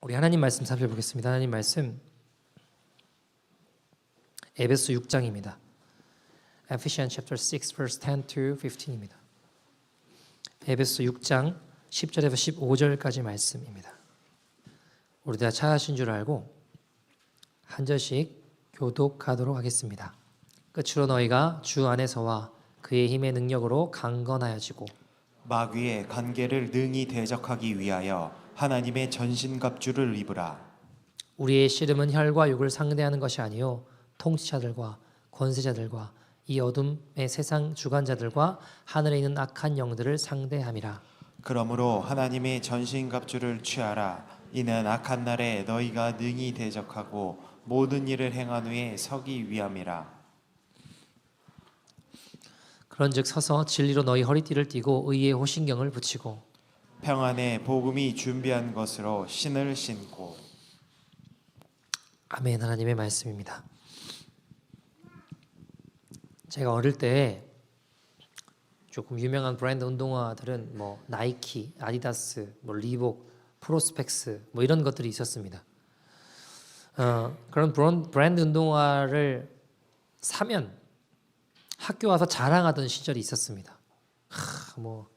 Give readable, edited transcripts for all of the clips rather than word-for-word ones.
우리 하나님 말씀 살펴보겠습니다. 하나님 말씀 에베소 6장입니다. Ephesians chapter 6 verse 10 to 15입니다. 에베소 6장 10절에서 15절까지 말씀입니다. 우리 다 찾으신 줄 알고 한 절씩 교독하도록 하겠습니다. 끝으로 너희가 주 안에서와 그의 힘의 능력으로 강건하여지고 마귀의 관계를 능히 대적하기 위하여 하나님의 전신갑주를 입으라. 우리의 씨름은 혈과 육을 상대하는 것이 아니요 통치자들과 권세자들과 이 어둠의 세상 주관자들과 하늘에 있는 악한 영들을 상대함이라. 그러므로 하나님의 전신갑주를 취하라. 이는 악한 날에 너희가 능히 대적하고 모든 일을 행한 후에 서기 위함이라. 그런즉 서서 진리로 너희 허리띠를 띠고 의의 호신경을 붙이고 평안의 복음이 준비한 것으로 신을 신고. 아멘. 하나님의 말씀입니다. 제가 어릴 때 조금 유명한 브랜드 운동화들은 뭐 나이키, 아디다스, 뭐 리복, 프로스펙스 뭐 이런 것들이 있었습니다. 그런 브랜드 운동화를 사면 학교 와서 자랑하던 시절이 있었습니다. 뭐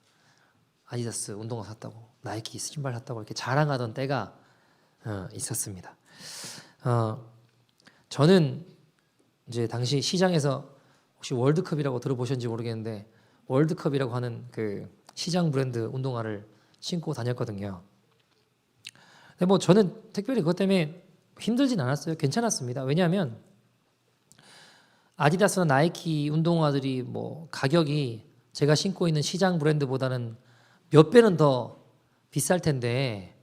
아디다스 운동화 샀다고, 나이키 신발 샀다고 이렇게 자랑하던 때가 있었습니다. 저는 이제 당시 시장에서 혹시 월드컵이라고 들어보셨는지 모르겠는데 월드컵이라고 하는 그 시장 브랜드 운동화를 신고 다녔거든요. 근데 뭐 저는 특별히 그것 때문에 힘들진 않았어요. 괜찮았습니다. 왜냐하면 아디다스나 나이키 운동화들이 뭐 가격이 제가 신고 있는 시장 브랜드보다는 몇 배는 더 비쌀 텐데,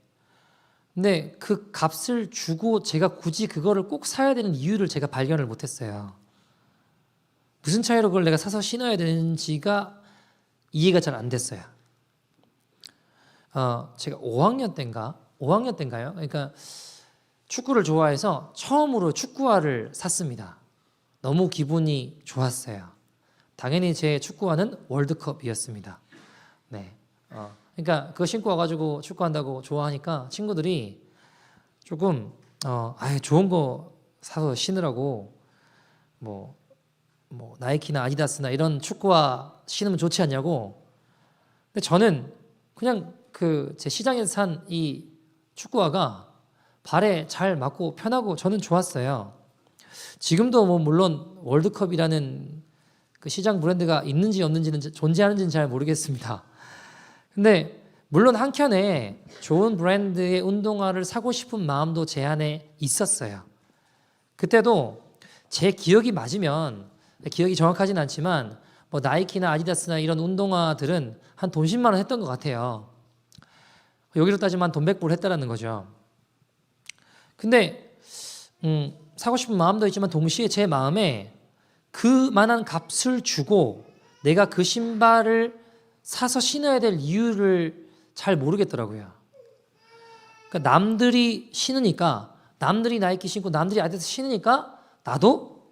근데 그 값을 주고 제가 굳이 그거를 꼭 사야 되는 이유를 제가 발견을 못했어요. 무슨 차이로 그걸 내가 사서 신어야 되는지가 이해가 잘 안 됐어요. 제가 5학년 때인가요? 그러니까 축구를 좋아해서 처음으로 축구화를 샀습니다. 너무 기분이 좋았어요. 당연히 제 축구화는 월드컵이었습니다. 네. 그러니까 그거 신고 와가지고 축구한다고 좋아하니까 친구들이 조금 좋은 거 사서 신으라고 뭐 나이키나 아디다스나 이런 축구화 신으면 좋지 않냐고. 근데 저는 그냥 그 제 시장에서 산 이 축구화가 발에 잘 맞고 편하고 저는 좋았어요. 지금도 뭐 물론 월드컵이라는 그 시장 브랜드가 있는지 없는지는 존재하는지는 잘 모르겠습니다. 근데 물론 한켠에 좋은 브랜드의 운동화를 사고 싶은 마음도 제 안에 있었어요. 그때도 제 기억이 맞으면, 기억이 정확하진 않지만 뭐 나이키나 아디다스나 이런 운동화들은 한 돈 10만 원 했던 것 같아요. 여기로 따지면 돈 100불 했다라는 거죠. 근데 사고 싶은 마음도 있지만 동시에 제 마음에 그만한 값을 주고 내가 그 신발을 사서 신어야 될 이유를 잘 모르겠더라고요. 그러니까 남들이 신으니까, 남들이 나이키 신고 남들이 아디다스 신으니까 나도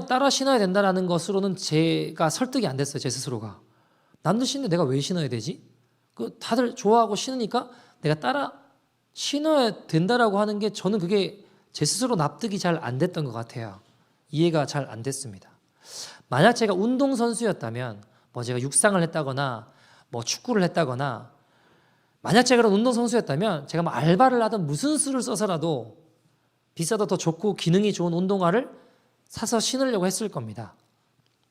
따라 신어야 된다라는 것으로는 제가 설득이 안 됐어요. 제 스스로가. 남들 신는데 내가 왜 신어야 되지? 다들 좋아하고 신으니까 내가 따라 신어야 된다라고 하는 게 저는 그게 제 스스로 납득이 잘 안 됐던 것 같아요. 이해가 잘 안 됐습니다. 만약 제가 운동선수였다면, 뭐 제가 육상을 했다거나 뭐 축구를 했다거나, 만약 제가 그런 운동선수였다면 제가 뭐 알바를 하든 무슨 수를 써서라도 비싸도 더 좋고 기능이 좋은 운동화를 사서 신으려고 했을 겁니다.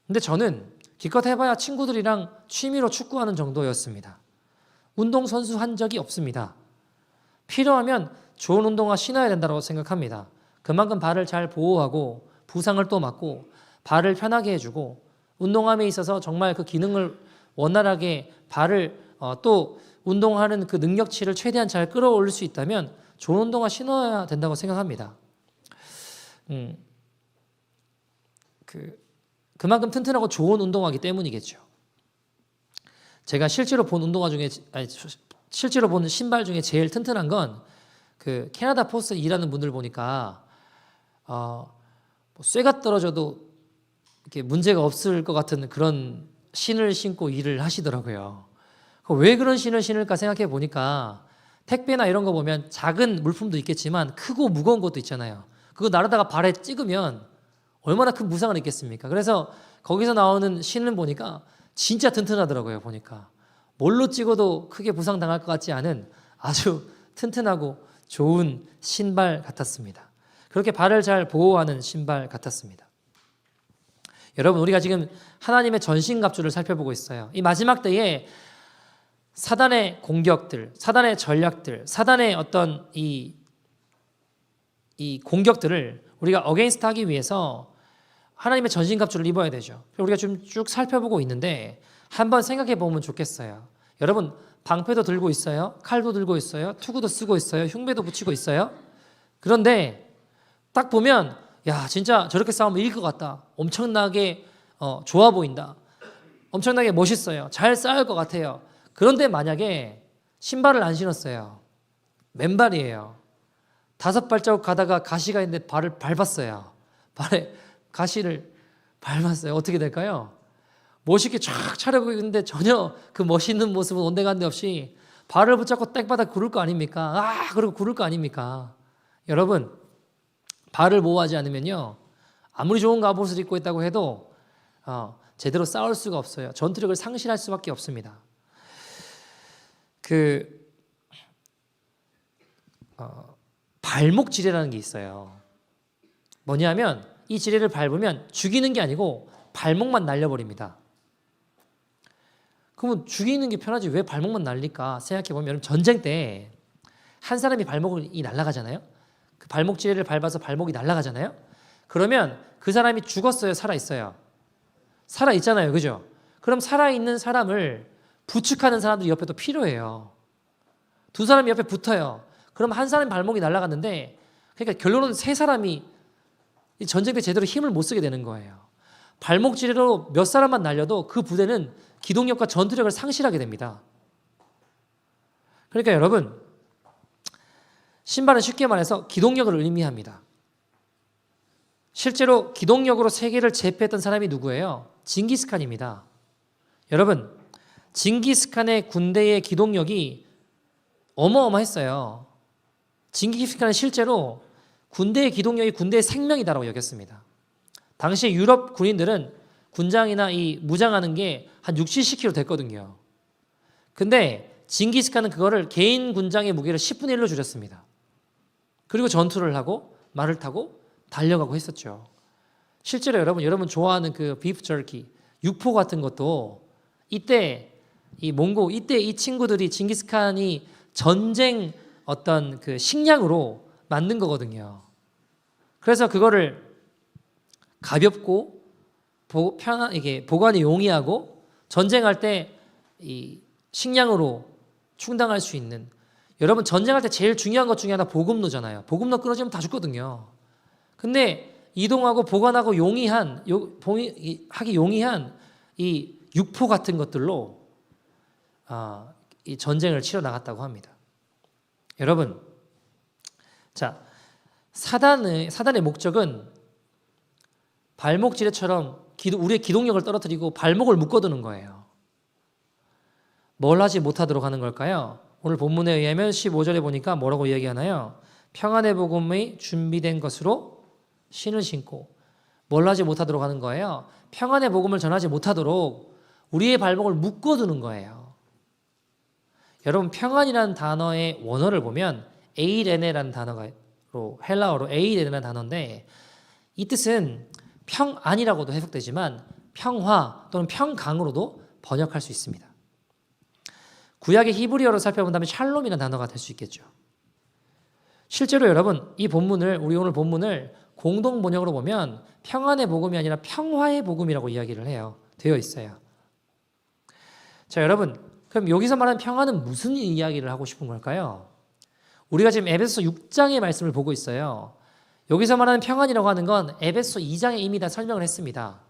근데 저는 기껏 해봐야 친구들이랑 취미로 축구하는 정도였습니다. 운동선수 한 적이 없습니다. 필요하면 좋은 운동화 신어야 된다고 생각합니다. 그만큼 발을 잘 보호하고 부상을 또 막고 발을 편하게 해주고 운동함에 있어서 정말 그 기능을 원활하게 발을 또 운동하는 그 능력치를 최대한 잘 끌어올릴 수 있다면 좋은 운동화 신어야 된다고 생각합니다. 그만큼 튼튼하고 좋은 운동화이기 때문이겠죠. 제가 실제로 본 실제로 본 신발 중에 제일 튼튼한 건 그 캐나다 포스 일하는 분들 보니까 쇠가 떨어져도 이렇게 문제가 없을 것 같은 그런 신을 신고 일을 하시더라고요. 왜 그런 신을 신을까 생각해 보니까 택배나 이런 거 보면 작은 물품도 있겠지만 크고 무거운 것도 있잖아요. 그거 나르다가 발에 찍으면 얼마나 큰 부상을 입겠습니까? 그래서 거기서 나오는 신을 보니까 진짜 튼튼하더라고요. 보니까 뭘로 찍어도 크게 부상당할 것 같지 않은 아주 튼튼하고 좋은 신발 같았습니다. 그렇게 발을 잘 보호하는 신발 같았습니다. 여러분, 우리가 지금 하나님의 전신갑주를 살펴보고 있어요. 이 마지막 때에 사단의 공격들, 사단의 전략들, 사단의 어떤 이 공격들을 우리가 어게인스트 하기 위해서 하나님의 전신갑주를 입어야 되죠. 우리가 좀 쭉 살펴보고 있는데 한번 생각해 보면 좋겠어요. 여러분, 방패도 들고 있어요. 칼도 들고 있어요. 투구도 쓰고 있어요. 흉배도 붙이고 있어요. 그런데 딱 보면 야, 진짜 저렇게 싸우면 이길 것 같다. 엄청나게 좋아 보인다. 엄청나게 멋있어요. 잘 싸울 것 같아요. 그런데 만약에 신발을 안 신었어요. 맨발이에요. 5발자국 가다가 가시가 있는데 발을 밟았어요. 발에 가시를 밟았어요. 어떻게 될까요? 멋있게 쫙 차려고 있는데 전혀 그 멋있는 모습은 온데간데 없이 발을 붙잡고 땡바닥 구를 거 아닙니까? 그리고 구를 거 아닙니까? 여러분, 발을 보호하지 않으면요, 아무리 좋은 갑옷을 입고 있다고 해도 제대로 싸울 수가 없어요. 전투력을 상실할 수밖에 없습니다. 발목 지뢰라는 게 있어요. 뭐냐면 이 지뢰를 밟으면 죽이는 게 아니고 발목만 날려버립니다. 그러면 죽이는 게 편하지 왜 발목만 날릴까 생각해보면, 여러분, 전쟁 때 한 사람이 발목이 날아가잖아요. 그 발목 지뢰를 밟아서 발목이 날아가잖아요. 그러면 그 사람이 죽었어요, 살아있어요? 살아있잖아요, 그죠? 그럼 살아있는 사람을 부축하는 사람들이 옆에 또 필요해요. 두 사람이 옆에 붙어요. 그럼 한 사람이 발목이 날아갔는데, 그러니까 결론은 세 사람이 전쟁 때 제대로 힘을 못 쓰게 되는 거예요. 발목 지뢰로 몇 사람만 날려도 그 부대는 기동력과 전투력을 상실하게 됩니다. 그러니까 여러분, 신발은 쉽게 말해서 기동력을 의미합니다. 실제로 기동력으로 세계를 제패했던 사람이 누구예요? 징기스칸입니다. 여러분, 징기스칸의 군대의 기동력이 어마어마했어요. 징기스칸은 실제로 군대의 기동력이 군대의 생명이다라고 여겼습니다. 당시 유럽 군인들은 군장이나 이 무장하는 게 한 60, 70kg 됐거든요. 근데 징기스칸은 그거를 개인 군장의 무게를 10분의 1로 줄였습니다. 그리고 전투를 하고 말을 타고 달려가고 했었죠. 실제로 여러분 좋아하는 그 비프 저키, 육포 같은 것도 이때 이 친구들이 징기스칸이 전쟁 어떤 그 식량으로 만든 거거든요. 그래서 그거를 가볍고 편하게 보관이 용이하고 전쟁할 때 이 식량으로 충당할 수 있는, 여러분 전쟁할 때 제일 중요한 것 중에 하나 보급로잖아요. 보급로 끊어지면 다 죽거든요. 근데 이동하고 보관하고 하기 용이한 이 육포 같은 것들로 이 전쟁을 치러 나갔다고 합니다. 여러분, 자, 사단의 목적은 발목 지뢰처럼 우리의 기동력을 떨어뜨리고 발목을 묶어두는 거예요. 뭘 하지 못하도록 하는 걸까요? 오늘 본문에 의하면 15절에 보니까 뭐라고 이야기하나요? 평안의 복음이 준비된 것으로 신을 신고. 뭘 하지 못하도록 하는 거예요? 평안의 복음을 전하지 못하도록 우리의 발목을 묶어두는 거예요. 여러분, 평안이라는 단어의 원어를 보면 에이레네라는 단어로, 헬라어로 에이레네라는 단어인데, 이 뜻은 평안이라고도 해석되지만 평화 또는 평강으로도 번역할 수 있습니다. 구약의 히브리어로 살펴본다면 샬롬이라는 단어가 될 수 있겠죠. 실제로 여러분, 우리 오늘 본문을 공동 번역으로 보면 평안의 복음이 아니라 평화의 복음이라고 이야기를 되어 있어요. 자, 여러분, 그럼 여기서 말하는 평안은 무슨 이야기를 하고 싶은 걸까요? 우리가 지금 에베소 6장의 말씀을 보고 있어요. 여기서 말하는 평안이라고 하는 건 에베소 2장에 이미 다 설명을 했습니다.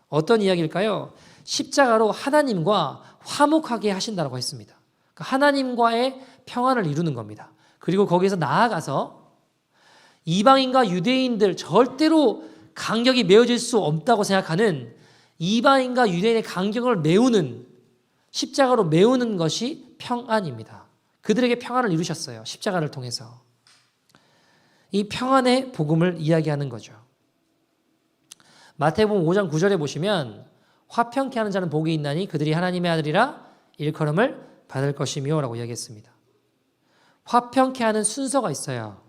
어떤 이야기일까요? 십자가로 하나님과 화목하게 하신다고 했습니다. 그러니까 하나님과의 평안을 이루는 겁니다. 그리고 거기서 나아가서 이방인과 유대인들, 절대로 간격이 메어질 수 없다고 생각하는 이방인과 유대인의 간격을 메우는, 십자가로 메우는 것이 평안입니다. 그들에게 평안을 이루셨어요. 십자가를 통해서. 이 평안의 복음을 이야기하는 거죠. 마태복음 5장 9절에 보시면 화평케 하는 자는 복이 있나니 그들이 하나님의 아들이라 일컬음을 받을 것이며 라고 이야기했습니다. 화평케 하는 순서가 있어요.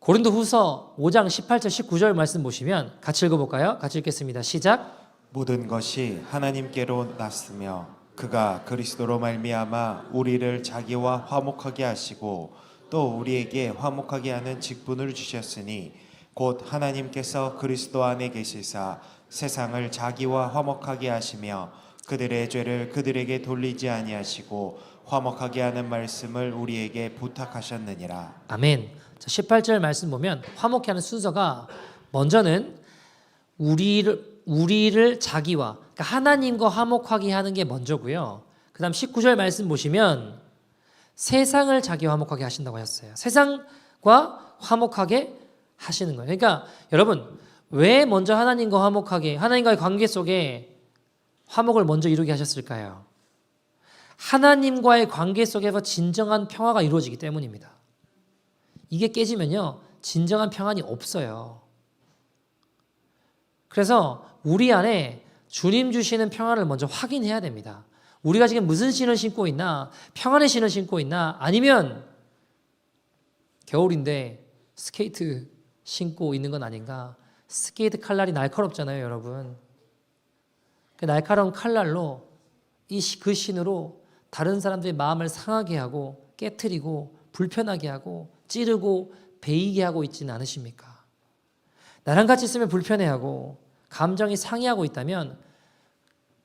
고린도후서 5장 18절 19절 말씀 보시면 같이 읽어볼까요? 같이 읽겠습니다. 시작. 모든 것이 하나님께로 났으며 그가 그리스도로 말미암아 우리를 자기와 화목하게 하시고 또 우리에게 화목하게 하는 직분을 주셨으니 곧 하나님께서 그리스도 안에 계시사 세상을 자기와 화목하게 하시며 그들의 죄를 그들에게 돌리지 아니하시고 화목하게 하는 말씀을 우리에게 부탁하셨느니라. 아멘. 자, 18절 말씀 보면 화목케 하는 순서가 먼저는 우리를 자기와 그러니까 하나님과 화목하게 하는 게 먼저고요. 그다음 19절 말씀 보시면 세상을 자기와 화목하게 하신다고 하셨어요. 세상과 화목하게 하시는 거예요. 그러니까 여러분 왜 먼저 하나님과 화목하게 하나님과의 관계 속에 화목을 먼저 이루게 하셨을까요? 하나님과의 관계 속에서 진정한 평화가 이루어지기 때문입니다. 이게 깨지면요 진정한 평안이 없어요. 그래서 우리 안에 주님 주시는 평안을 먼저 확인해야 됩니다. 우리가 지금 무슨 신을 신고 있나? 평안의 신을 신고 있나? 아니면 겨울인데 스케이트 신고 있는 건 아닌가? 스케이트 칼날이 날카롭잖아요, 여러분. 그 날카로운 칼날로 그 신으로 다른 사람들의 마음을 상하게 하고 깨트리고 불편하게 하고 찌르고 베이게 하고 있지는 않으십니까? 나랑 같이 있으면 불편해하고 감정이 상해하고 있다면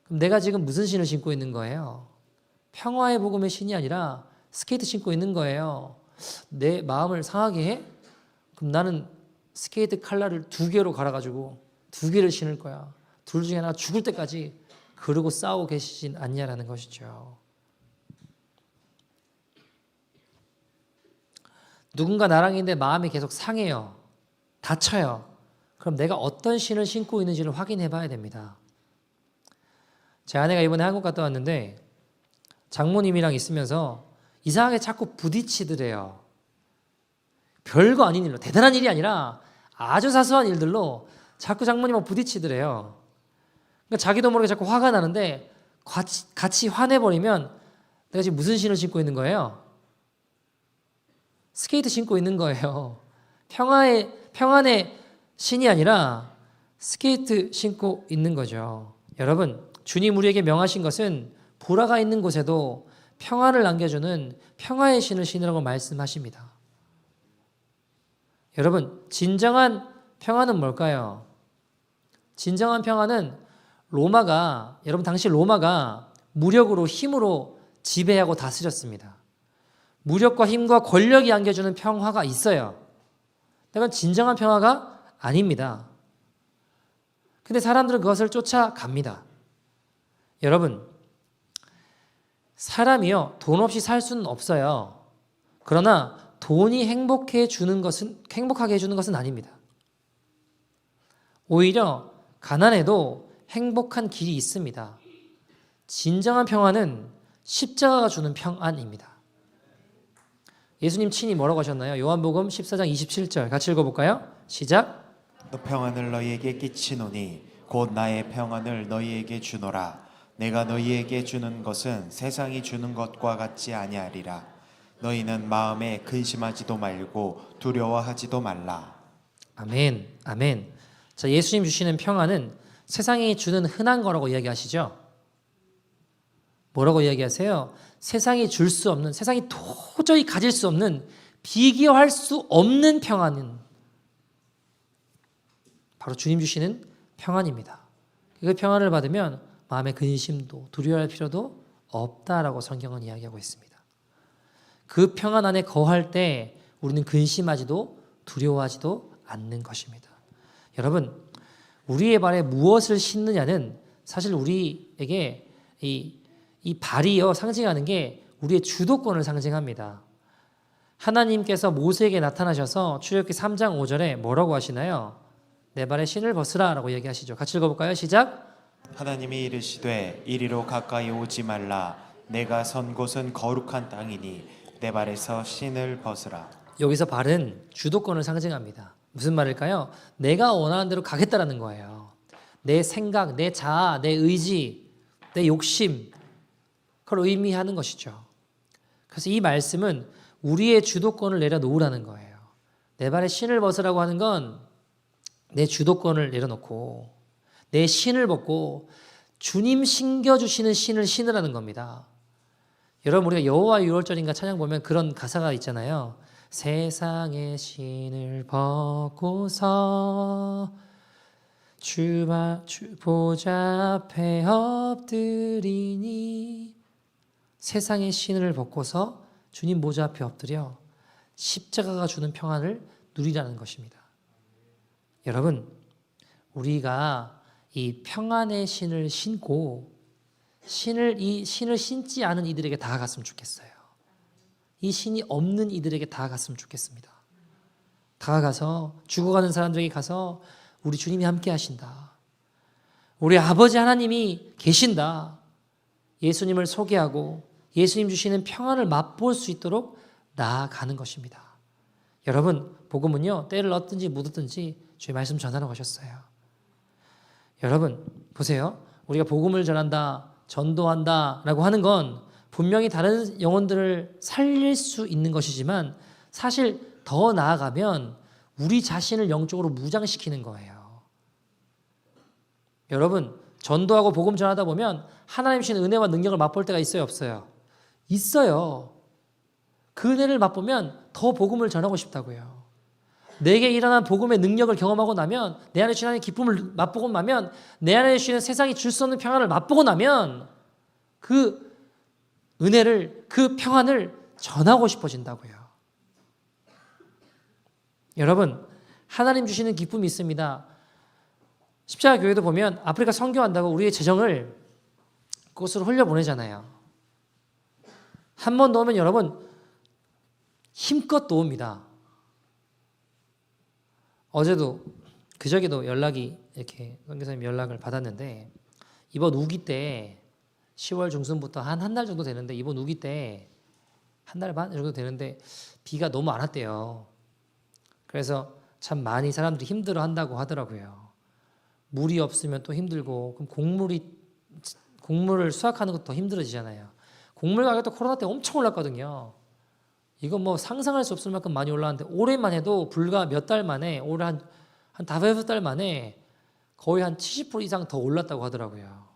그럼 내가 지금 무슨 신을 신고 있는 거예요? 평화의 복음의 신이 아니라 스케이트 신고 있는 거예요. 내 마음을 상하게 해? 그럼 나는 스케이트 칼날을 2개로 갈아가지고 2개를 신을 거야. 둘 중에 하나 죽을 때까지 그러고 싸우고 계시진 않냐라는 것이죠. 누군가 나랑 있는데 마음이 계속 상해요. 다쳐요. 그럼 내가 어떤 신을 신고 있는지를 확인해 봐야 됩니다. 제 아내가 이번에 한국 갔다 왔는데 장모님이랑 있으면서 이상하게 자꾸 부딪히더래요. 별거 아닌 일로, 대단한 일이 아니라 아주 사소한 일들로 자꾸 장모님하고 부딪히더래요. 그러니까 자기도 모르게 자꾸 화가 나는데 같이 화내버리면 내가 지금 무슨 신을 신고 있는 거예요? 스케이트 신고 있는 거예요. 평안의 신이 아니라 스케이트 신고 있는 거죠. 여러분, 주님 우리에게 명하신 것은 보라가 있는 곳에도 평안을 남겨주는 평화의 신을 신으라고 말씀하십니다. 여러분, 진정한 평안은 뭘까요? 진정한 평안은 여러분 당시 로마가 무력으로 힘으로 지배하고 다스렸습니다. 무력과 힘과 권력이 안겨주는 평화가 있어요. 그건 진정한 평화가 아닙니다. 근데 사람들은 그것을 쫓아갑니다. 여러분, 사람이요 돈 없이 살 수는 없어요. 그러나 돈이 행복하게 해주는 것은 아닙니다. 오히려 가난해도 행복한 길이 있습니다. 진정한 평안은 십자가가 주는 평안입니다. 예수님 친히 뭐라고 하셨나요? 요한복음 14장 27절 같이 읽어볼까요? 시작. 너 평안을 너희에게 끼치노니 곧 나의 평안을 너희에게 주노라. 내가 너희에게 주는 것은 세상이 주는 것과 같지 아니하리라. 너희는 마음에 근심하지도 말고 두려워하지도 말라. 아멘, 아멘. 자, 예수님 주시는 평안은 세상이 주는 흔한 거라고 이야기하시죠? 뭐라고 이야기하세요? 세상이 줄 수 없는, 세상이 도저히 가질 수 없는, 비교할 수 없는 평안은 바로 주님 주시는 평안입니다. 그 평안을 받으면 마음의 근심도 두려워할 필요도 없다라고 성경은 이야기하고 있습니다. 그 평안 안에 거할 때 우리는 근심하지도 두려워하지도 않는 것입니다. 여러분, 우리의 발에 무엇을 신느냐는 사실 우리에게 이 발이요 상징하는 게 우리의 주도권을 상징합니다. 하나님께서 모세에게 나타나셔서 출애굽기 3장 5절에 뭐라고 하시나요? 내 발에 신을 벗으라 라고 얘기하시죠. 같이 읽어볼까요? 시작. 하나님이 이르시되 이리로 가까이 오지 말라. 내가 선 곳은 거룩한 땅이니 내 발에서 신을 벗으라. 여기서 발은 주도권을 상징합니다. 무슨 말일까요? 내가 원하는 대로 가겠다라는 거예요. 내 생각, 내 자아, 내 의지, 내 욕심, 그걸 의미하는 것이죠. 그래서 이 말씀은 우리의 주도권을 내려놓으라는 거예요. 내 발에 신을 벗으라고 하는 건 내 주도권을 내려놓고 내 신을 벗고 주님 신겨주시는 신을 신으라는 겁니다. 여러분, 우리가 여호와 유월절인가 찬양 보면 그런 가사가 있잖아요. 세상의 신을 벗고서 주 보좌 앞에 엎드리니, 세상의 신을 벗고서 주님 보좌 앞에 엎드려 십자가가 주는 평안을 누리라는 것입니다. 여러분, 우리가 이 평안의 신을 신고 이 신을 신지 않은 이들에게 다가갔으면 좋겠어요. 이 신이 없는 이들에게 다가갔으면 좋겠습니다. 다가가서 죽어가는 사람들에게 가서 우리 주님이 함께 하신다. 우리 아버지 하나님이 계신다. 예수님을 소개하고 예수님 주시는 평안을 맛볼 수 있도록 나아가는 것입니다. 여러분, 복음은요, 때를 얻든지 못 얻든지 주의 말씀 전하러 가셨어요. 여러분, 보세요. 우리가 복음을 전한다, 전도한다 라고 하는 건 분명히 다른 영혼들을 살릴 수 있는 것이지만 사실 더 나아가면 우리 자신을 영적으로 무장시키는 거예요. 여러분, 전도하고 복음 전하다 보면 하나님 주신 은혜와 능력을 맛볼 때가 있어요, 없어요? 있어요. 그 은혜를 맛보면 더 복음을 전하고 싶다고요. 내게 일어난 복음의 능력을 경험하고 나면, 내 안에 주신 하나님의 기쁨을 맛보고 나면, 내 안에 주시는 세상이 줄 수 없는 평안을 맛보고 나면 그 은혜를, 그 평안을 전하고 싶어진다고요. 여러분, 하나님 주시는 기쁨이 있습니다. 십자가 교회도 보면 아프리카 선교한다고 우리의 재정을 그곳으로 흘려보내잖아요. 한 번 넣으면 여러분 힘껏 놓습니다. 어제도 그저께도 연락이 이렇게 선교사님 연락을 받았는데, 이번 우기 때 10월 중순부터 한 달 정도 되는데, 이번 우기 때 한 달 반 정도 되는데 비가 너무 안 왔대요. 그래서 참 많이 사람들이 힘들어 한다고 하더라고요. 물이 없으면 또 힘들고, 그럼 곡물을 수확하는 것도 더 힘들어지잖아요. 곡물 가격도 코로나 때 엄청 올랐거든요. 이건 뭐 상상할 수 없을 만큼 많이 올랐는데, 올해만 해도 불과 몇 달 만에, 올해 한 5-6달 만에 거의 한 70% 이상 더 올랐다고 하더라고요.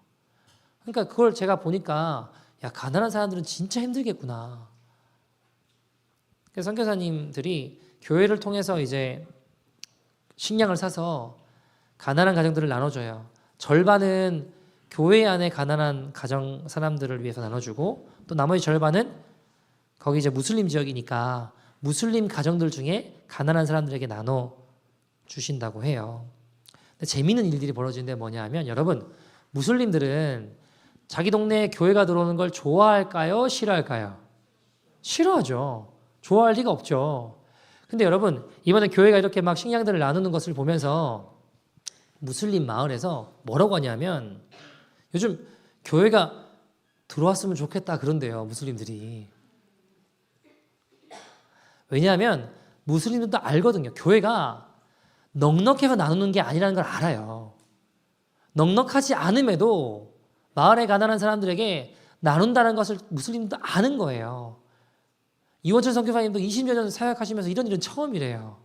그러니까 그걸 제가 보니까, 야, 가난한 사람들은 진짜 힘들겠구나. 그래서 선교사님들이 교회를 통해서 이제 식량을 사서 가난한 가정들을 나눠줘요. 절반은 교회 안에 가난한 가정 사람들을 위해서 나눠주고, 또 나머지 절반은 거기 이제 무슬림 지역이니까 무슬림 가정들 중에 가난한 사람들에게 나눠 주신다고 해요. 근데 재미있는 일들이 벌어지는데 뭐냐 하면, 여러분, 무슬림들은 자기 동네에 교회가 들어오는 걸 좋아할까요? 싫어할까요? 싫어하죠. 좋아할 리가 없죠. 근데 여러분, 이번에 교회가 이렇게 막 식량들을 나누는 것을 보면서 무슬림 마을에서 뭐라고 하냐면, 요즘 교회가 들어왔으면 좋겠다 그런데요, 무슬림들이. 왜냐하면 무슬림들도 알거든요. 교회가 넉넉해서 나누는 게 아니라는 걸 알아요. 넉넉하지 않음에도 마을에 가난한 사람들에게 나눈다는 것을 무슬림도 아는 거예요. 이원철 선교사님도 20여 년 사역하시면서 이런 일은 처음이래요.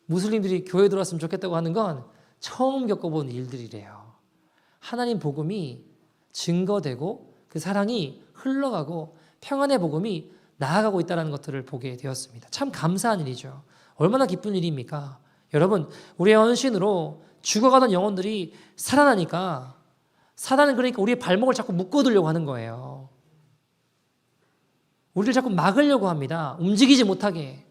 무슬림들이 교회에 들어왔으면 좋겠다고 하는 건 처음 겪어본 일들이래요. 하나님 복음이 증거되고 그 사랑이 흘러가고 평안의 복음이 나아가고 있다는 것들을 보게 되었습니다. 참 감사한 일이죠. 얼마나 기쁜 일입니까? 여러분, 우리의 헌신으로 죽어가던 영혼들이 살아나니까, 사단은 그러니까 우리의 발목을 자꾸 묶어두려고 하는 거예요. 우리를 자꾸 막으려고 합니다. 움직이지 못하게.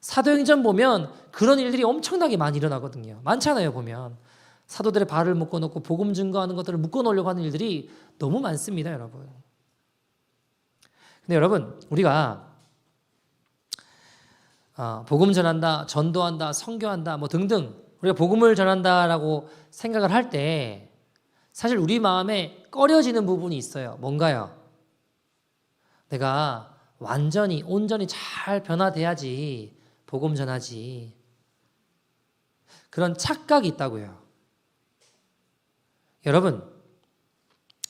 사도행전 보면 그런 일들이 엄청나게 많이 일어나거든요. 많잖아요, 보면. 사도들의 발을 묶어놓고 복음 증거하는 것들을 묶어놓으려고 하는 일들이 너무 많습니다, 여러분. 근데 여러분, 우리가 복음 전한다, 전도한다, 선교한다 뭐 등등 우리가 복음을 전한다라고 생각을 할 때 사실 우리 마음에 꺼려지는 부분이 있어요. 뭔가요? 내가 완전히 온전히 잘 변화돼야지 복음 전하지. 그런 착각이 있다고요. 여러분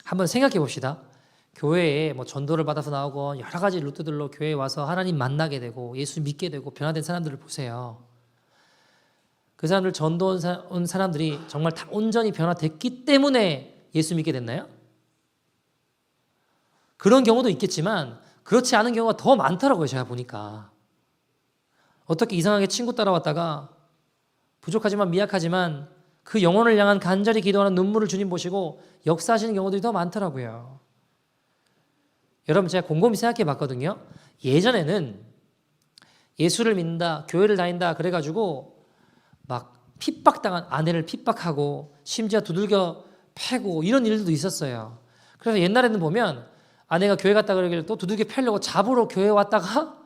한번 생각해 봅시다. 교회에 뭐 전도를 받아서 나오고 여러 가지 루트들로 교회에 와서 하나님 만나게 되고 예수 믿게 되고 변화된 사람들을 보세요. 그 사람들 전도 온 사람들이 정말 다 온전히 변화됐기 때문에 예수 믿게 됐나요? 그런 경우도 있겠지만 그렇지 않은 경우가 더 많더라고요. 제가 보니까. 어떻게 이상하게 친구 따라왔다가 부족하지만 미약하지만 그 영혼을 향한 간절히 기도하는 눈물을 주님 보시고 역사하시는 경우들이 더 많더라고요. 여러분 제가 곰곰이 생각해 봤거든요. 예전에는 예수를 믿는다, 교회를 다닌다 그래가지고 막 핍박당한 아내를 핍박하고 심지어 두들겨 패고 이런 일들도 있었어요. 그래서 옛날에는 보면 아내가 교회 갔다 그러길래 또 두들겨 패려고 잡으러 교회 왔다가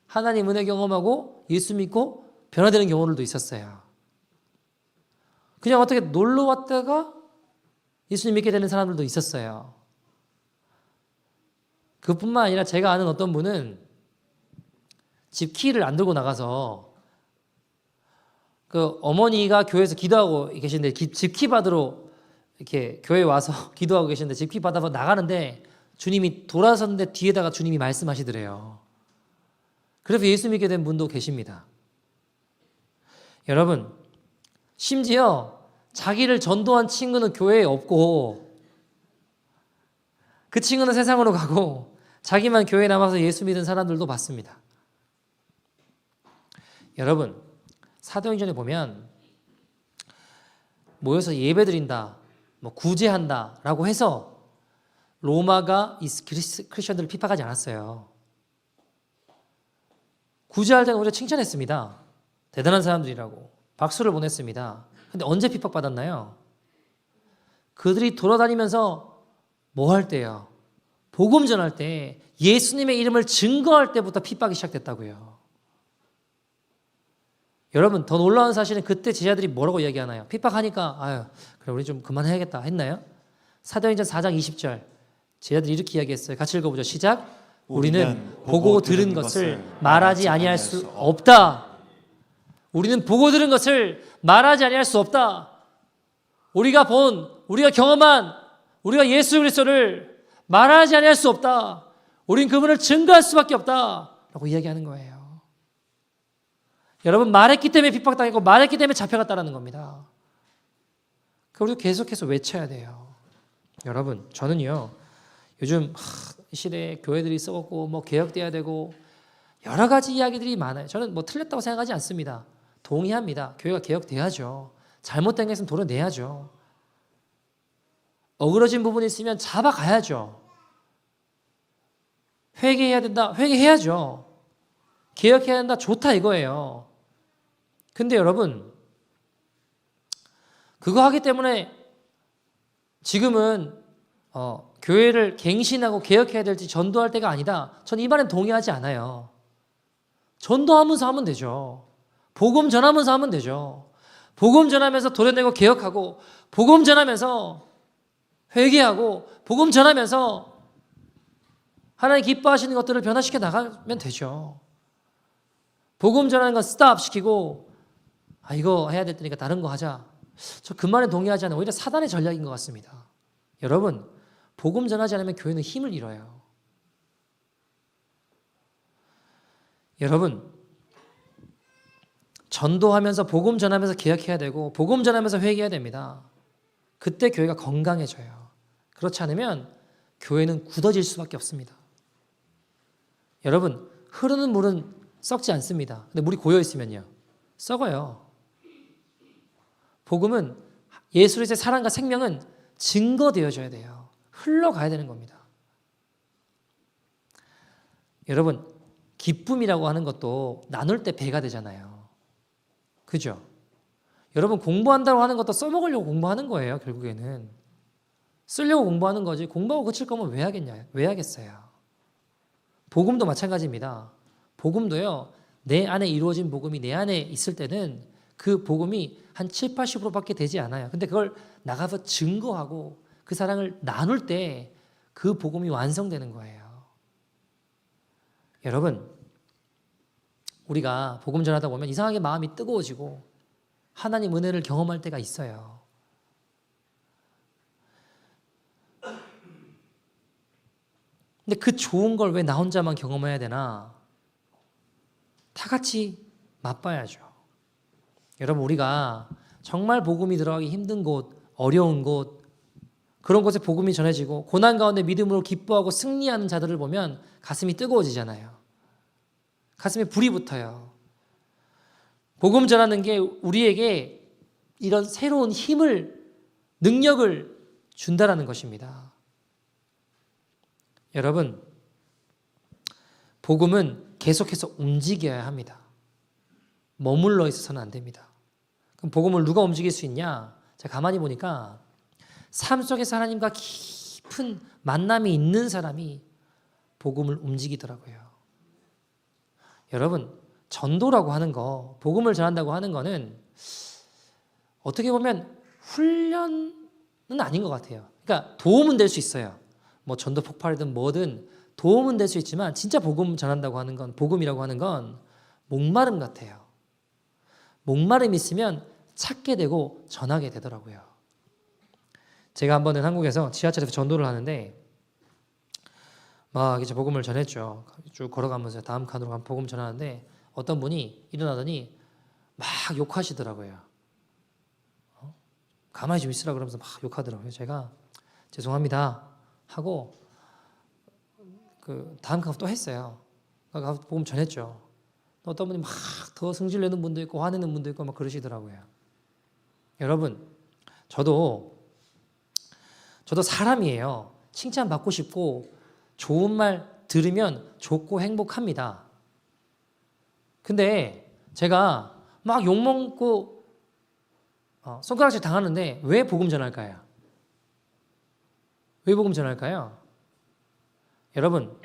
하나님 은혜 경험하고 예수 믿고 변화되는 경우들도 있었어요. 그냥 어떻게 놀러 왔다가 예수님 믿게 되는 사람들도 있었어요. 그뿐만 아니라 제가 아는 어떤 분은 집 키를 안 들고 나가서 그 어머니가 교회에서 기도하고 계신데 집 키 받으러 이렇게 교회 와서 기도하고 계신데 집 키 받아서 나가는데 주님이 돌아섰는데 뒤에다가 주님이 말씀하시더래요. 그래서 예수 믿게 된 분도 계십니다. 여러분 심지어 자기를 전도한 친구는 교회에 없고 그 친구는 세상으로 가고 자기만 교회에 남아서 예수 믿은 사람들도 봤습니다. 여러분 사도행전에 보면 모여서 예배드린다, 뭐 구제한다라고 해서 로마가 이 크리스천들을 핍박하지 않았어요. 구제할 때는 오히려 칭찬했습니다. 대단한 사람들이라고 박수를 보냈습니다. 근데 언제 핍박받았나요? 그들이 돌아다니면서 뭐 할 때요? 복음 전할 때 예수님의 이름을 증거할 때부터 핍박이 시작됐다고요. 여러분 더 놀라운 사실은 그때 제자들이 뭐라고 이야기하나요? 핍박하니까 아유 그래 우리 좀 그만해야겠다 했나요? 사도행전 4장 20절 제자들이 이렇게 이야기했어요. 같이 읽어보죠. 시작. 우리는 보고 들은 것을 말하지 아니할 수 없다. 우리는 보고 들은 것을 말하지 아니할 수 없다. 우리가 본, 우리가 경험한, 우리가 예수 그리스도를 말하지 아니할 수 없다. 우린 그분을 증거할 수밖에 없다. 라고 이야기하는 거예요. 여러분 말했기 때문에 핍박당했고 말했기 때문에 잡혀갔다는 겁니다. 우리도 계속해서 외쳐야 돼요. 여러분 저는요 요즘 이 시대에 교회들이 썩었고 뭐 개혁돼야 되고 여러 가지 이야기들이 많아요. 저는 뭐 틀렸다고 생각하지 않습니다. 동의합니다. 교회가 개혁돼야죠. 잘못된 게 있으면 도려내야죠. 어그러진 부분이 있으면 잡아가야죠. 회개해야 된다. 회개해야죠. 개혁해야 된다. 좋다 이거예요. 근데 여러분 그거 하기 때문에 지금은 교회를 갱신하고 개혁해야 될지 전도할 때가 아니다. 전 이 말엔 동의하지 않아요. 전도하면서 하면 되죠. 복음 전하면서 하면 되죠. 복음 전하면서 도려내고 개혁하고 복음 전하면서 회개하고 복음 전하면서 하나님 기뻐하시는 것들을 변화시켜 나가면 되죠. 복음 전하는 건 스탑 시키고 이거 해야 될 테니까 다른 거 하자. 저 그 말에 동의하지 않아요. 오히려 사단의 전략인 것 같습니다. 여러분 복음 전하지 않으면 교회는 힘을 잃어요. 여러분 전도하면서 복음 전하면서 개혁해야 되고 복음 전하면서 회개해야 됩니다. 그때 교회가 건강해져요. 그렇지 않으면 교회는 굳어질 수밖에 없습니다. 여러분 흐르는 물은 썩지 않습니다. 근데 물이 고여 있으면요 썩어요. 복음은 예수 그리스도의 사랑과 생명은 증거되어져야 돼요. 흘러가야 되는 겁니다. 여러분 기쁨이라고 하는 것도 나눌 때 배가 되잖아요. 그죠? 여러분 공부한다고 하는 것도 써먹으려고 공부하는 거예요. 결국에는 쓰려고 공부하는 거지 공부하고 그칠 거면 왜 하겠냐? 왜 하겠어요? 복음도 마찬가지입니다. 복음도요. 내 안에 이루어진 복음이 내 안에 있을 때는 그 복음이 한 7, 80%밖에 되지 않아요. 근데 그걸 나가서 증거하고 그 사랑을 나눌 때 그 복음이 완성되는 거예요. 여러분, 우리가 복음 전하다 보면 이상하게 마음이 뜨거워지고 하나님 은혜를 경험할 때가 있어요. 근데 그 좋은 걸 왜 나 혼자만 경험해야 되나? 다 같이 맛봐야죠. 여러분, 우리가 정말 복음이 들어가기 힘든 곳, 어려운 곳, 그런 곳에 복음이 전해지고 고난 가운데 믿음으로 기뻐하고 승리하는 자들을 보면 가슴이 뜨거워지잖아요. 가슴에 불이 붙어요. 복음 전하는 게 우리에게 이런 새로운 힘을, 능력을 준다라는 것입니다. 여러분, 복음은 계속해서 움직여야 합니다. 머물러 있어서는 안 됩니다. 그럼 복음을 누가 움직일 수 있냐? 제가 가만히 보니까 삶 속에서 하나님과 깊은 만남이 있는 사람이 복음을 움직이더라고요. 여러분, 전도라고 하는 거, 복음을 전한다고 하는 거는 어떻게 보면 훈련은 아닌 것 같아요. 그러니까 도움은 될 수 있어요. 뭐 전도 폭발이든 뭐든 도움은 될 수 있지만 진짜 복음 전한다고 하는 건, 복음이라고 하는 건 목마름 같아요. 목마름 있으면 찾게 되고 전하게 되더라고요. 제가 한 번은 한국에서 지하철에서 전도를 하는데 막 이제 복음을 전했죠. 쭉 걸어가면서 다음 칸으로 가면 복음 전하는데 어떤 분이 일어나더니 막 욕하시더라고요. 가만히 좀 있으라 그러면서 막 욕하더라고요. 제가 죄송합니다 하고 그 다음 칸 또 했어요. 가서 복음 전했죠. 어떤 분이 막 더 성질내는 분도 있고 화내는 분도 있고 막 그러시더라고요. 여러분, 저도 사람이에요. 칭찬받고 싶고 좋은 말 들으면 좋고 행복합니다. 근데 제가 막 욕먹고 손가락질 당하는데 왜 복음 전할까요? 왜 복음 전할까요? 여러분,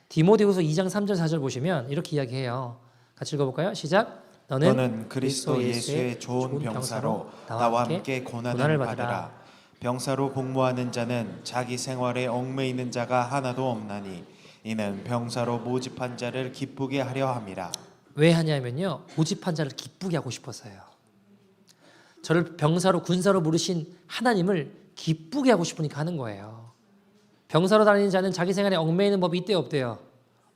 디모데후서 2장 3절 4절 보시면 이렇게 이야기해요. 같이 읽어볼까요? 시작. 너는 그리스도 예수의 좋은 병사로 나와 함께 고난을 받으라. 병사로 복무하는 자는 자기 생활에 얽매이는 자가 하나도 없나니 이는 병사로 모집한 자를 기쁘게 하려 함이라. 왜 하냐면요, 모집한 자를 기쁘게 하고 싶어서요. 저를 병사로 군사로 부르신 하나님을 기쁘게 하고 싶으니까 하는 거예요. 병사로 다니는 자는 자기 생활에 얽매이는 법이 있대요, 없대요?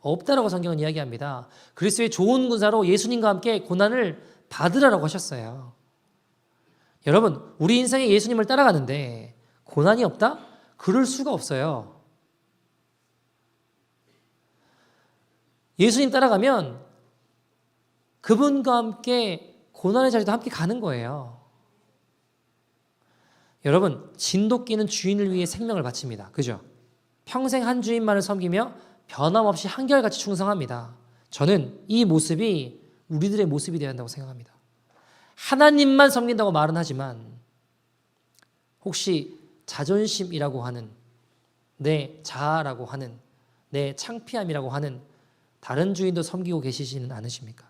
없다라고 성경은 이야기합니다. 그리스도의 좋은 군사로 예수님과 함께 고난을 받으라고 하셨어요. 여러분, 우리 인생에 예수님을 따라가는데 고난이 없다? 그럴 수가 없어요. 예수님 따라가면 그분과 함께 고난의 자리도 함께 가는 거예요. 여러분, 진돗개는 주인을 위해 생명을 바칩니다. 그죠? 평생 한 주인만을 섬기며 변함없이 한결같이 충성합니다. 저는 이 모습이 우리들의 모습이 되어야 한다고 생각합니다. 하나님만 섬긴다고 말은 하지만 혹시 자존심이라고 하는, 내 자아라고 하는, 내 창피함이라고 하는 다른 주인도 섬기고 계시지는 않으십니까?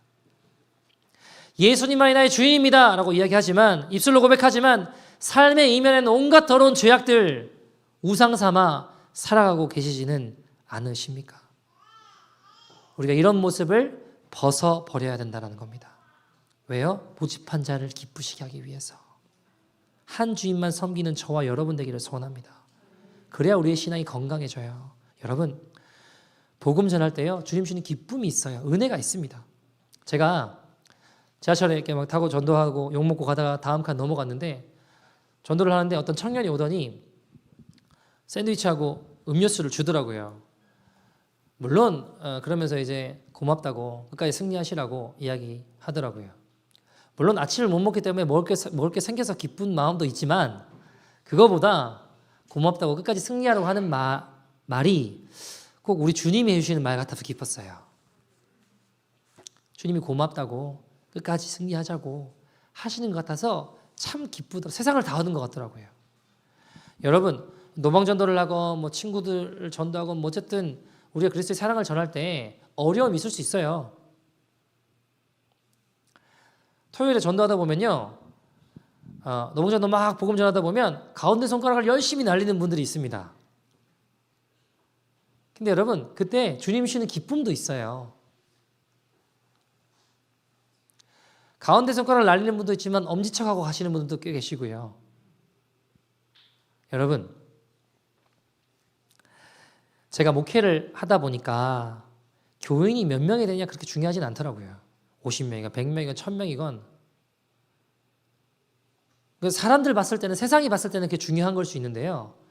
예수님만이 나의 주인입니다 라고 이야기하지만, 입술로 고백하지만 삶의 이면에는 온갖 더러운 죄악들 우상 삼아 살아가고 계시지는 않으십니까? 우리가 이런 모습을 벗어버려야 된다는 겁니다. 왜요? 모집한 자를 기쁘시게 하기 위해서. 한 주인만 섬기는 저와 여러분 되기를 소원합니다. 그래야 우리의 신앙이 건강해져요. 여러분, 복음 전할 때요, 주님 주는 기쁨이 있어요. 은혜가 있습니다. 제가 지하철에 이렇게 막 타고 전도하고 욕 먹고 가다가 다음 칸 넘어갔는데, 전도를 하는데 어떤 청년이 오더니 샌드위치하고 음료수를 주더라고요. 물론 그러면서 이제 고맙다고 끝까지 승리하시라고 이야기하더라고요. 물론 아침을 못 먹기 때문에 먹을 게 생겨서 기쁜 마음도 있지만, 그거보다 고맙다고 끝까지 승리하라고 하는 말이 꼭 우리 주님이 해주시는 말 같아서 기뻤어요. 주님이 고맙다고 끝까지 승리하자고 하시는 것 같아서 참 기쁘더라고요. 세상을 다 얻은 것 같더라고요. 여러분, 노방전도를 하건 뭐 친구들 전도하건 뭐 어쨌든 우리가 그리스도의 사랑을 전할 때 어려움이 있을 수 있어요. 토요일에 전도하다 보면요, 노방전도 막 복음 전하다 보면 가운데 손가락을 열심히 날리는 분들이 있습니다. 근데 여러분 그때 주님 주시는 기쁨도 있어요. 가운데 손가락을 날리는 분도 있지만 엄지척하고 가시는 분들도 꽤 계시고요. 여러분 제가 목회를 하다 보니까 교인이 몇 명이 되냐 그렇게 중요하진 않더라고요. 50명이건 100명이건 1000명이건 사람들 봤을 때는 세상이 봤을 때는 그게 중요한 걸 수 있는데요.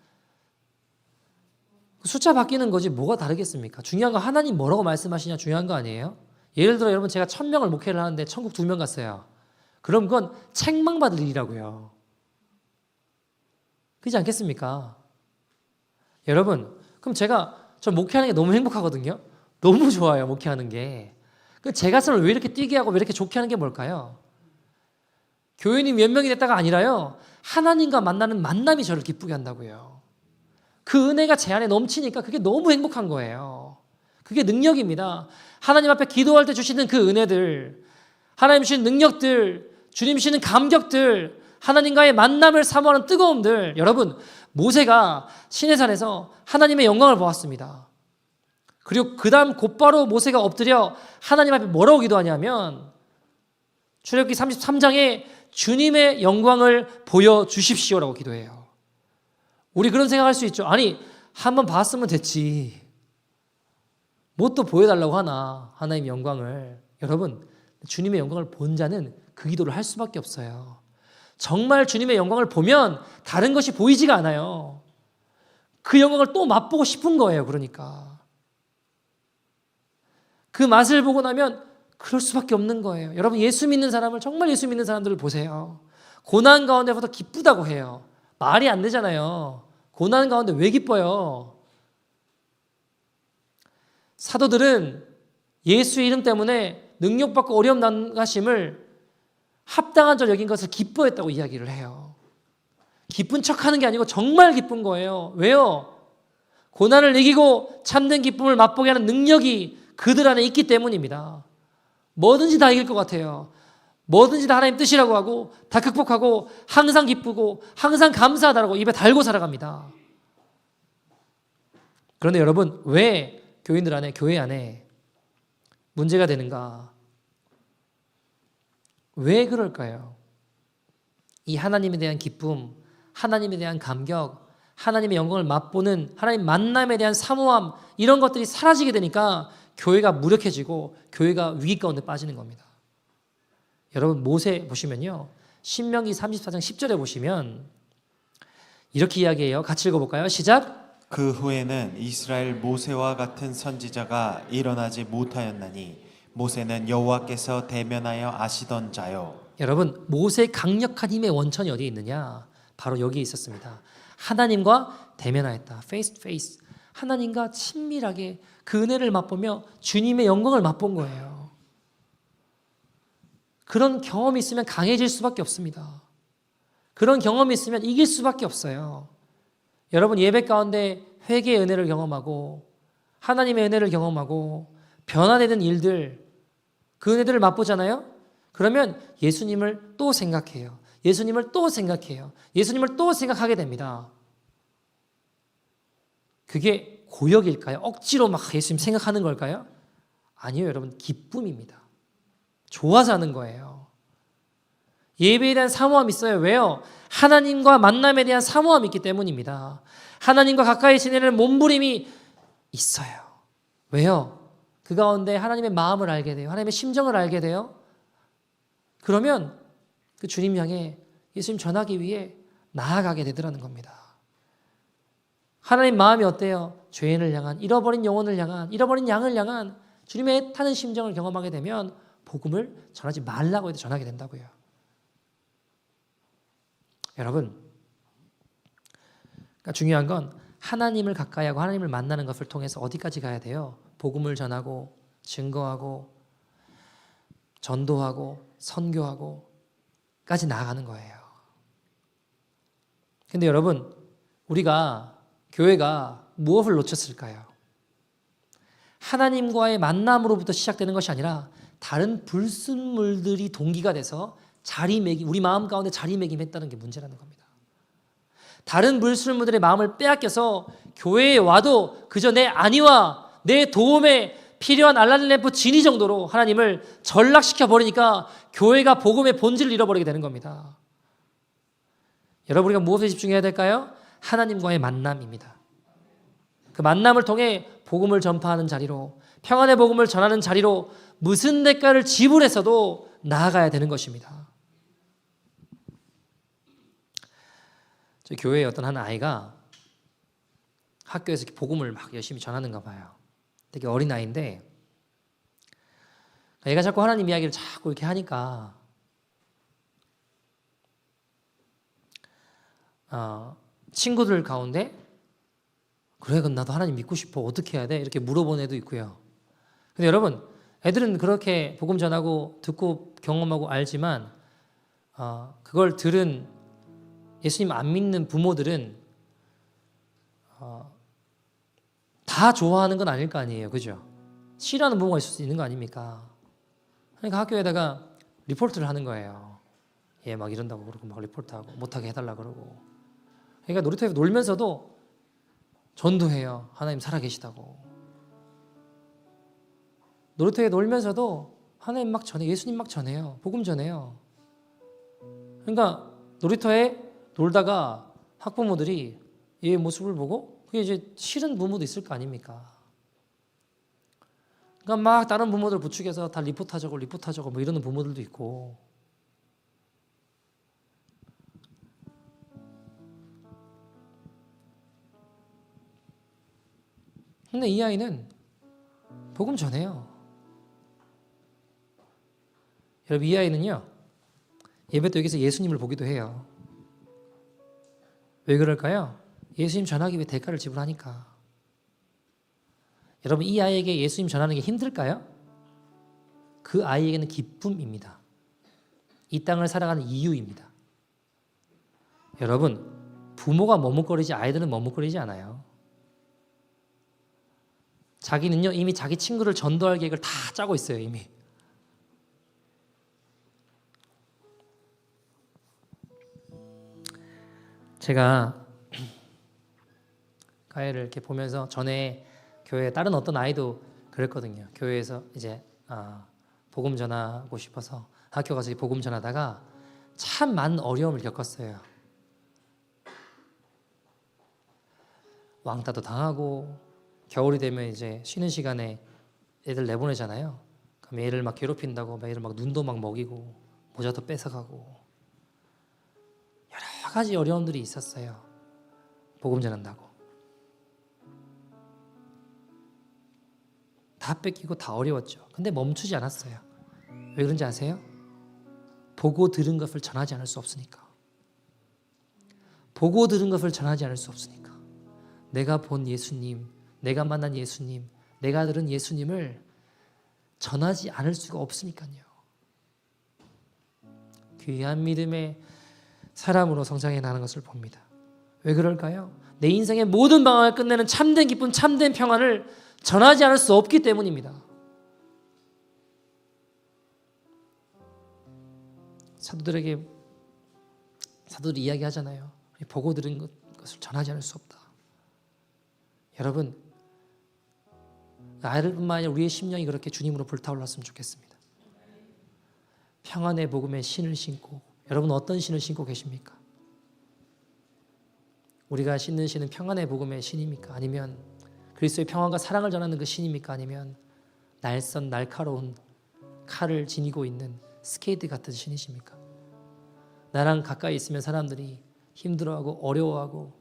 숫자 바뀌는 거지 뭐가 다르겠습니까? 중요한 건 하나님 뭐라고 말씀하시냐 중요한 거 아니에요? 예를 들어 여러분 제가 1000명을 목회를 하는데 천국 2명 갔어요. 그럼 그건 책망받을 일이라고요. 그렇지 않겠습니까? 여러분 그럼 저 목회하는 게 너무 행복하거든요. 너무 좋아요 목회하는 게. 제 가슴을 왜 이렇게 뛰게 하고 왜 이렇게 좋게 하는 게 뭘까요? 교인이 몇 명이 됐다가 아니라요. 하나님과 만나는 만남이 저를 기쁘게 한다고요. 그 은혜가 제 안에 넘치니까 그게 너무 행복한 거예요. 그게 능력입니다. 하나님 앞에 기도할 때 주시는 그 은혜들, 하나님 주시는 능력들, 주님 주시는 감격들, 하나님과의 만남을 사모하는 뜨거움들. 여러분 모세가 시내산에서 하나님의 영광을 보았습니다. 그리고 그 다음 곧바로 모세가 엎드려 하나님 앞에 뭐라고 기도하냐면 출애굽기 33장에 주님의 영광을 보여주십시오라고 기도해요. 우리 그런 생각할 수 있죠. 아니 한번 봤으면 됐지. 뭐 또 보여달라고 하나 하나님의 영광을. 여러분 주님의 영광을 본 자는 그 기도를 할 수밖에 없어요. 정말 주님의 영광을 보면 다른 것이 보이지가 않아요. 그 영광을 또 맛보고 싶은 거예요. 그러니까 그 맛을 보고 나면 그럴 수밖에 없는 거예요. 여러분 예수 믿는 사람을 정말 예수 믿는 사람들을 보세요. 고난 가운데보다 기쁘다고 해요. 말이 안 되잖아요. 고난 가운데 왜 기뻐요? 사도들은 예수의 이름 때문에 능력받고 어려움 당하심을 합당한 줄 여긴 것을 기뻐했다고 이야기를 해요. 기쁜 척하는 게 아니고 정말 기쁜 거예요. 왜요? 고난을 이기고 참된 기쁨을 맛보게 하는 능력이 그들 안에 있기 때문입니다. 뭐든지 다 이길 것 같아요. 뭐든지 다 하나님 뜻이라고 하고 다 극복하고 항상 기쁘고 항상 감사하다라고 입에 달고 살아갑니다. 그런데 여러분 왜 교인들 안에 교회 안에 문제가 되는가? 왜 그럴까요? 이 하나님에 대한 기쁨, 하나님에 대한 감격, 하나님의 영광을 맛보는 하나님 만남에 대한 사모함 이런 것들이 사라지게 되니까 교회가 무력해지고 교회가 위기 가운데 빠지는 겁니다. 여러분 모세 보시면요. 신명기 34장 10절에 보시면 이렇게 이야기해요. 같이 읽어볼까요? 시작. 그 후에는 이스라엘 모세와 같은 선지자가 일어나지 못하였나니 모세는 여호와께서 대면하여 아시던 자요. 여러분 모세의 강력한 힘의 원천이 어디에 있느냐? 바로 여기에 있었습니다. 하나님과 대면하였다. 페이스 투 페이스. 하나님과 친밀하게 그 은혜를 맛보며 주님의 영광을 맛본 거예요. 그런 경험이 있으면 강해질 수밖에 없습니다. 그런 경험이 있으면 이길 수밖에 없어요. 여러분 예배 가운데 회개의 은혜를 경험하고 하나님의 은혜를 경험하고 변화되는 일들 그 은혜들을 맛보잖아요. 그러면 예수님을 또 생각해요. 예수님을 또 생각해요. 예수님을 또 생각하게 됩니다. 그게 고역일까요? 억지로 막 예수님 생각하는 걸까요? 아니요, 여러분. 기쁨입니다. 좋아서 하는 거예요. 예배에 대한 사모함이 있어요. 왜요? 하나님과 만남에 대한 사모함이 있기 때문입니다. 하나님과 가까이 지내는 몸부림이 있어요. 왜요? 그 가운데 하나님의 마음을 알게 돼요. 하나님의 심정을 알게 돼요. 그러면 그 주님 향해 예수님 전하기 위해 나아가게 되더라는 겁니다. 하나님 마음이 어때요? 죄인을 향한, 잃어버린 영혼을 향한, 잃어버린 양을 향한 주님의 애타는 심정을 경험하게 되면 복음을 전하지 말라고 해도 전하게 된다고요. 여러분, 그러니까 중요한 건 하나님을 가까이하고 하나님을 만나는 것을 통해서 어디까지 가야 돼요? 복음을 전하고 증거하고 전도하고 선교하고 까지 나아가는 거예요. 근데 여러분, 우리가 교회가 무엇을 놓쳤을까요? 하나님과의 만남으로부터 시작되는 것이 아니라 다른 불순물들이 동기가 돼서 자리매김, 우리 마음 가운데 자리매김했다는 게 문제라는 겁니다. 다른 불순물들의 마음을 빼앗겨서 교회에 와도 그저 내 안위와 내 도움에 필요한 알라딘 램프 진위 정도로 하나님을 전락시켜 버리니까 교회가 복음의 본질을 잃어버리게 되는 겁니다. 여러분, 우리가 무엇에 집중해야 될까요? 하나님과의 만남입니다. 그 만남을 통해 복음을 전파하는 자리로, 평안의 복음을 전하는 자리로 무슨 대가를 지불해서도 나아가야 되는 것입니다. 저희 교회에 어떤 한 아이가 학교에서 이렇게 복음을 막 열심히 전하는가 봐요. 되게 어린 아이인데 얘가 자꾸 하나님 이야기를 자꾸 이렇게 하니까 친구들 가운데 그래, 그럼 나도 하나님 믿고 싶어. 어떻게 해야 돼? 이렇게 물어보는 애도 있고요. 근데 여러분, 애들은 그렇게 복음 전하고 듣고 경험하고 알지만 그걸 들은 예수님 안 믿는 부모들은 다 좋아하는 건 아닐 거 아니에요. 그죠? 싫어하는 부모가 있을 수 있는 거 아닙니까? 그러니까 학교에다가 리포트를 하는 거예요. 얘 막 이런다고 그러고 막 리포트하고 못하게 해달라 그러고. 그러니까 놀이터에서 놀면서도 전도해요. 하나님 살아계시다고. 놀이터에 놀면서도 하나님 막 전해, 예수님 막 전해요. 복음 전해요. 그러니까 놀이터에 놀다가 학부모들이 얘의 모습을 보고 그게 이제 싫은 부모도 있을 거 아닙니까? 그러니까 막 다른 부모들 부축해서 다 리포트하자고 뭐 이러는 부모들도 있고. 근데 이 아이는 복음 전해요. 여러분, 이 아이는요, 예배 때 여기서 예수님을 보기도 해요. 왜 그럴까요? 예수님 전하기 위해 대가를 지불하니까. 여러분, 이 아이에게 예수님 전하는 게 힘들까요? 그 아이에게는 기쁨입니다. 이 땅을 살아가는 이유입니다. 여러분, 부모가 머뭇거리지 아이들은 머뭇거리지 않아요. 자기는요, 이미 자기 친구를 전도할 계획을 다 짜고 있어요. 이미. 제가 가해를 이렇게 보면서 전에 교회 다른 어떤 아이도 그랬거든요. 교회에서 이제 복음 전하고 싶어서 학교 가서 복음 전하다가 참 많은 어려움을 겪었어요. 왕따도 당하고, 겨울이 되면 이제 쉬는 시간에 애들 내보내잖아요. 그럼 애를 막 괴롭힌다고 막 애를 막 눈도 막 먹이고 모자도 뺏어가고 여러 가지 어려움들이 있었어요. 복음 전한다고. 다 뺏기고 다 어려웠죠. 근데 멈추지 않았어요. 왜 그런지 아세요? 보고 들은 것을 전하지 않을 수 없으니까. 보고 들은 것을 전하지 않을 수 없으니까. 내가 본 예수님, 내가 만난 예수님, 내가 들은 예수님을 전하지 않을 수가 없으니까요. 귀한 믿음의 사람으로 성장해 나가는 것을 봅니다. 왜 그럴까요? 내 인생의 모든 방황을 끝내는 참된 기쁨, 참된 평안을 전하지 않을 수 없기 때문입니다. 사도들이 이야기하잖아요. 보고 들은 것을 전하지 않을 수 없다. 여러분, 아이들뿐만 아니라 우리의 심령이 그렇게 주님으로 불타올랐으면 좋겠습니다. 평안의 복음의 신을 신고, 여러분 어떤 신을 신고 계십니까? 우리가 신는 신은 평안의 복음의 신입니까? 아니면 그리스도의 평안과 사랑을 전하는 그 신입니까? 아니면 날선 날카로운 칼을 지니고 있는 스케이트 같은 신이십니까? 나랑 가까이 있으면 사람들이 힘들어하고 어려워하고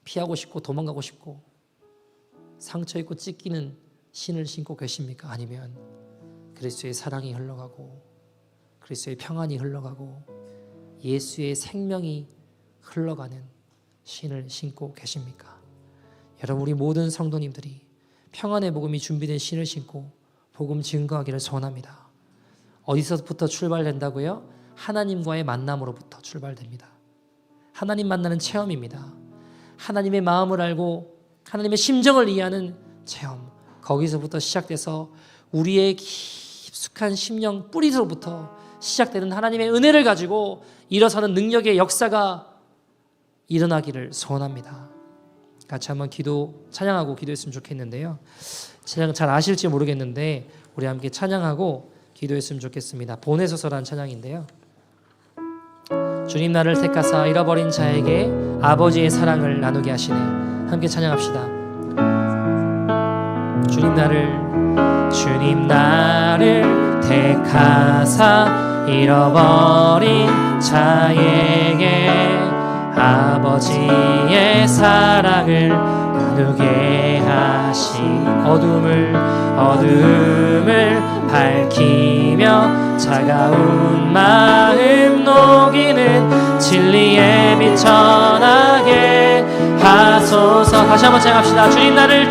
피하고 싶고 도망가고 싶고 상처 입고 찢기는 신을 신고 계십니까? 아니면 그리스도의 사랑이 흘러가고 그리스도의 평안이 흘러가고 예수의 생명이 흘러가는 신을 신고 계십니까? 여러분, 우리 모든 성도님들이 평안의 복음이 준비된 신을 신고 복음 증거하기를 소원합니다. 어디서부터 출발된다고요? 하나님과의 만남으로부터 출발됩니다. 하나님 만나는 체험입니다. 하나님의 마음을 알고 하나님의 심정을 이해하는 체험, 거기서부터 시작돼서 우리의 깊숙한 심령 뿌리로부터 시작되는 하나님의 은혜를 가지고 일어서는 능력의 역사가 일어나기를 소원합니다. 같이 한번 찬양하고 기도했으면 좋겠는데요. 찬양 잘 아실지 모르겠는데 우리 함께 찬양하고 기도했으면 좋겠습니다. 보내소서란 찬양인데요. 주님 나를 택하사 잃어버린 자에게 아버지의 사랑을 나누게 하시네. 함께 찬양합시다. 주님 나를 택하사 잃어버린 자에게 아버지의 사랑을 나누게 하시. 어둠을 밝히며 차가운 마음 녹이는 진리의 빛 전하게 하소서. 다시 한번 찬양합시다. 주님 나를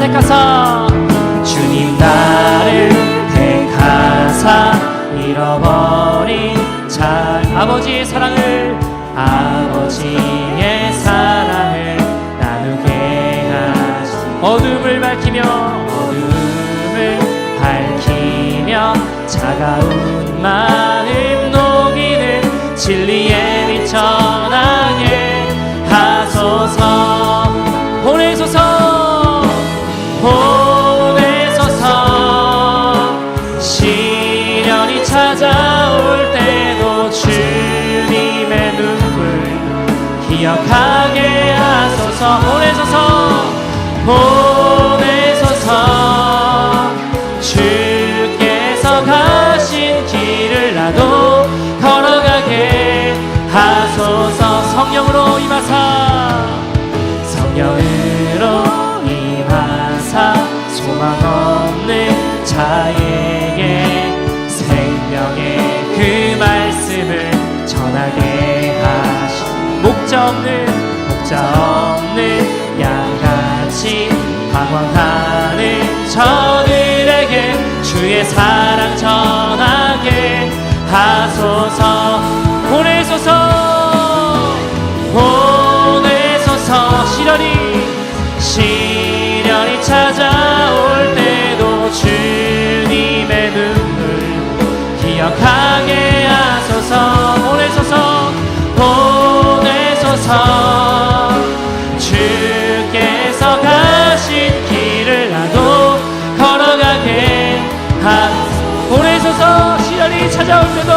택하사 잃어버린 자 아버지의 사랑을 나누게 하시. 어둠을 밝히며 차가운 마음 녹이는 진리의 빛 전하게 하소서. 보내소서 시련이 찾아올 때도 주님의 눈물 기억하게 하소서. 보내소서 주께서 가신 길을 나도 걸어가게 하소서. 성령으로 임하사 소망 없는 자에게 생명의 그 말씀을 전하게 하시. 목자 없는 양같이 방황하는 저들에게 주의 사랑 전하게 하소서. 보내소서 시련이 찾아올 때도 주님의 눈물 기억하게 하소서. 보내소서 주께서 가신 길을 나도 걸어가게 하소서. 보내소서 시련이 찾아올 때도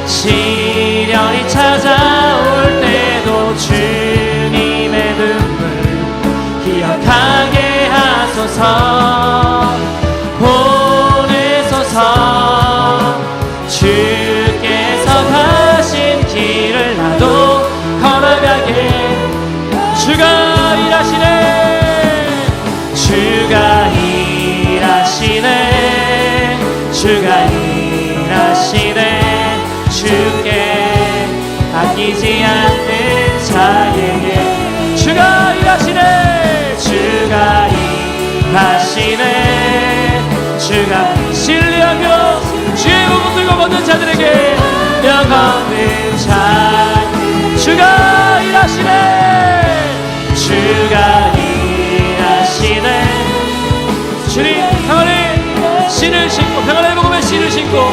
시련이 찾아올 때도 주님의 눈물 기억하게 하소서. 주께서 가신 길을 나도 걸어가게. 주가 일하시네. 주께 아끼지 않는 자에게 주가 일하시네. 주가 신뢰하며 주의 복음 들고 걷는 자들에게 려걷는 자. 주가 일하시네. 주님 평안의 신을 신고 평안의 복음의 신을 신고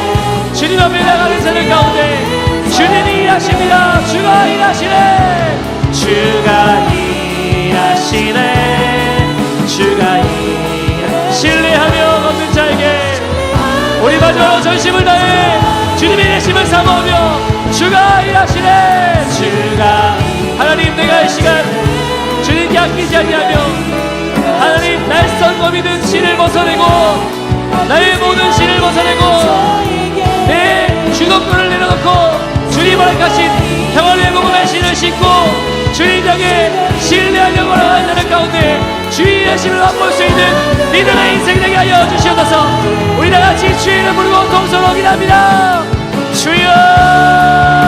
주님 앞에 나가는 자들 가운데 주님이 일하십니다. 주가 일하시네. 신뢰하며 걷는 자에게 우리 마지막으로 전심을 다해 주님의 예심을 사모하며 주가 일하시네. 하나님 내가 이 시간 주님께 아끼지 아니하며 하나님 낯선 검이든 신을 벗어내고 나의 모든 신을 벗어내고 내 주도권을 내려놓고 주님 허락하신 평안의 복음의 신을 신고 주님 향해 신뢰하며 걸어가는 자들 가운데 주의 예심을 맛볼 수 있는 믿음의 인생 되게 하여 주시옵소서. 우리 다같이 주의 이름 부르고 동서로 기도합니다. 주여